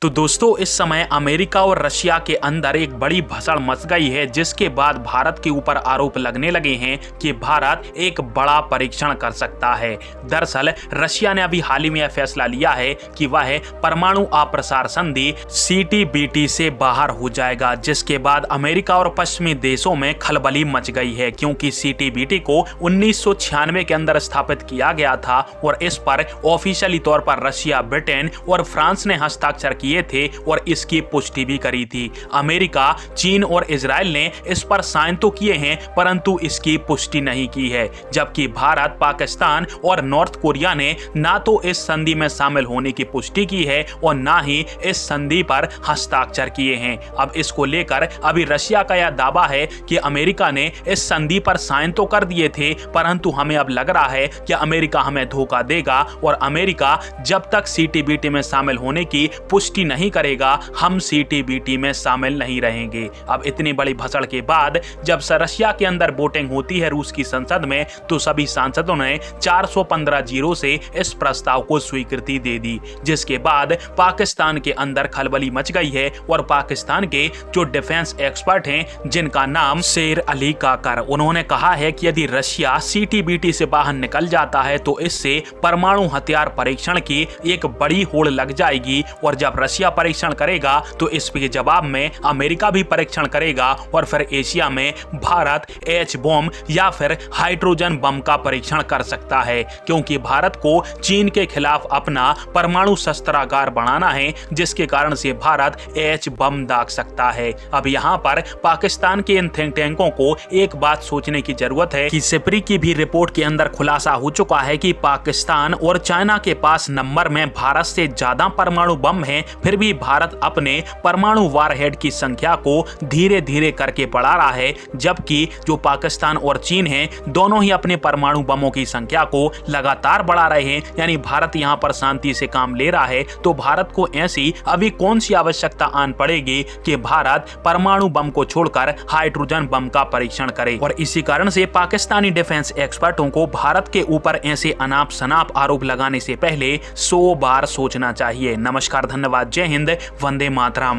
तो दोस्तों इस समय अमेरिका और रशिया के अंदर एक बड़ी भसड़ मच गई है, जिसके बाद भारत के ऊपर आरोप लगने लगे हैं कि भारत एक बड़ा परीक्षण कर सकता है। दरअसल रशिया ने अभी हाल ही में यह फैसला लिया है कि वह परमाणु अप्रसार संधि CTBT से बाहर हो जाएगा, जिसके बाद अमेरिका और पश्चिमी देशों में खलबली मच गई है, क्योंकि CTBT को 1996 के अंदर स्थापित किया गया था और इस पर ऑफिशियली तौर पर रशिया, ब्रिटेन और फ्रांस ने हस्ताक्षर किए थे और इसकी पुष्टि भी करी थी। अमेरिका, चीन और इजराइल ने इस पर साइन तो किए हैं, परंतु इसकी पुष्टि नहीं की है, जबकि भारत, पाकिस्तान और नॉर्थ कोरिया ने ना तो इस संधि में शामिल होने की पुष्टि की है और ना ही इस संधि पर हस्ताक्षर किए हैं। अब इसको लेकर अभी रशिया का यह दावा है कि अमेरिका ने इस संधि पर साइन तो कर दिए थे, परंतु हमें अब लग रहा है कि अमेरिका हमें धोखा देगा और अमेरिका जब तक CTBT में शामिल होने की पुष्टि नहीं करेगा, हम CTBT में शामिल नहीं रहेंगे। अब इतनी बड़ी भसड़ के बाद जब रशिया के अंदर वोटिंग होती है रूस की संसद में, तो सभी सांसदों ने 415-0 से इस प्रस्ताव को स्वीकृति दे दी, जिसके बाद पाकिस्तान के अंदर खलबली मच गई है और पाकिस्तान के जो डिफेंस एक्सपर्ट हैं, जिनका नाम शेर अली काकर, उन्होंने कहा है कि यदि रशिया CTBT से बाहर निकल जाता है तो इससे परमाणु हथियार परीक्षण की एक बड़ी होड़ लग जाएगी और जब रशिया परीक्षण करेगा तो इसके जवाब में अमेरिका भी परीक्षण करेगा और फिर एशिया में भारत H बम या फिर हाइड्रोजन बम का परीक्षण कर सकता है, क्योंकि भारत को चीन के खिलाफ अपना परमाणु शस्त्रागार बढ़ाना है, जिसके कारण से भारत H बम दाग सकता है। अब यहाँ पर पाकिस्तान के इन थिंक टैंकों को एक बात सोचने की जरूरत है कि सिप्री की भी रिपोर्ट के अंदर खुलासा हो चुका है कि पाकिस्तान और चाइना के पास नंबर में भारत से ज्यादा परमाणु बम है, फिर भी भारत अपने परमाणु वारहेड की संख्या को धीरे धीरे करके बढ़ा रहा है, जबकि जो पाकिस्तान और चीन हैं दोनों ही अपने परमाणु बमों की संख्या को लगातार बढ़ा रहे हैं। यानी भारत यहां पर शांति से काम ले रहा है, तो भारत को ऐसी अभी कौन सी आवश्यकता आन पड़ेगी कि भारत परमाणु बम को छोड़कर हाइड्रोजन बम का परीक्षण करे। और इसी कारण से पाकिस्तानी डिफेंस एक्सपर्टों को भारत के ऊपर ऐसे अनाप शनाप आरोप लगाने से पहले 100 बार सोचना चाहिए। नमस्कार, धन्यवाद, जय हिंद, वंदे मातरम।